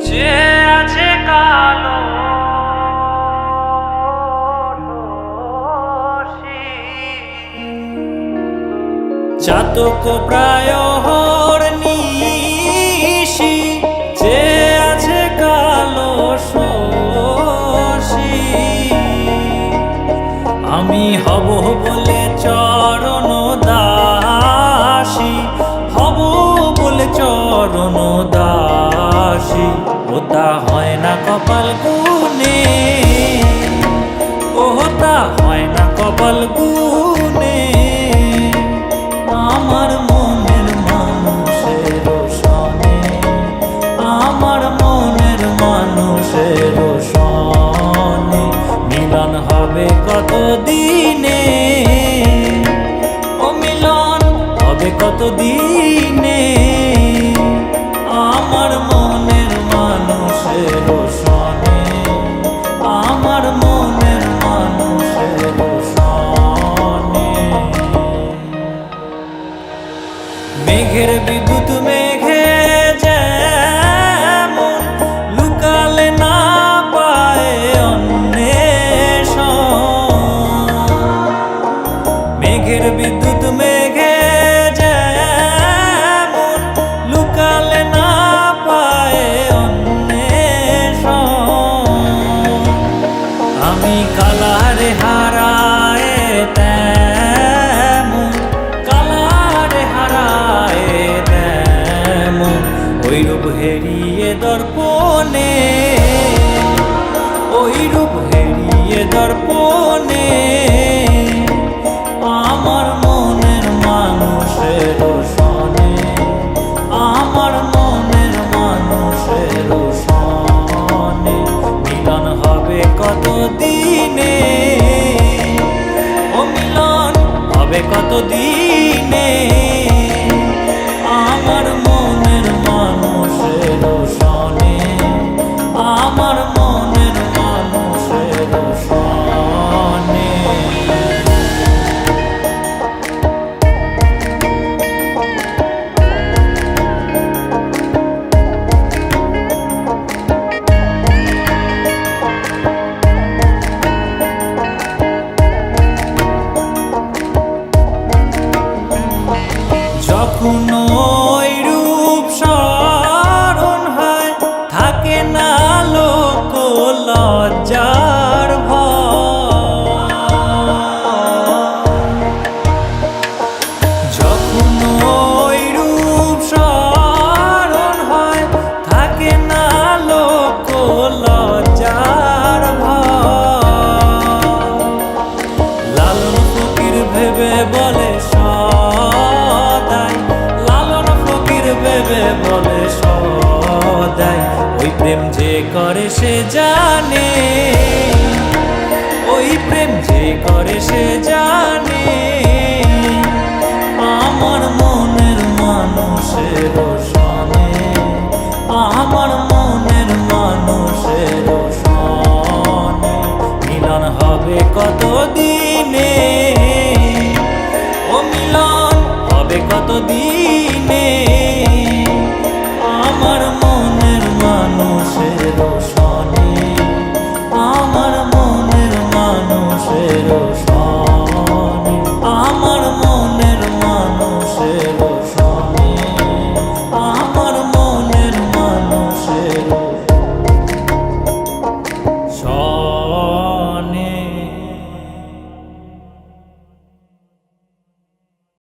যে আছে কালো চাতক প্রায় নিশি, যে আছে কালো শশী। আমি হব বলে চরণ দাসী, হব বলে চরণ দাসী। ওটা হয় না কপাল গুনে, ওটা হয় না কপাল গুনে। আমার মনের মানুষের সনে, আমার মনের মানুষের সনে মিলন হবে কত দিনে, ও মিলন হবে কত দিনে। আমার মনের মানুষের সনে, আমার মনের মানুষের সনে। মেঘের বিদ্যুৎ মেঘে যেমন লুকালে না পায় অন্বেষণ, মেঘের বিদ্যুৎ মেঘে যেমন লুকালে না পায় অন্বেষণ। আমি কালারে হারায় তেমন, কালারে হারায় তেমন ওই রূপ হেরিয়ে দর্পণে, ওই রূপ হেরিয়ে দর্পণে। আমার মনের মানুষের সনে, আমার মনের মানুষের সনে মিলন হবে কত দিনে, ও মিলন হবে কত দিনে। আমার মনের মানুষের সনে, আমার মনের মানুষের সনে। যখন ওই রূপ স্মরণ হয় থাকে না লোক লজ্জার ভয়। যখন ওই রূপ স্মরণ হয় থাকে না লোক লজ্জার ভয়। লালন ফকির ভেবে বলে সদাই, লালন ফকির ভেবে বলে সদাই ওই প্রেম যে করে সে জানে, ওই প্রেম যে করে সে জানে। আমার মনের মানুষের সনে, আমার মনের মানুষের সনে মিলন হবে কত দিনে, ও মিলন হবে কত দিনে। আমার মনের মানুষের সনে, আমার মনের মানুষের সনে।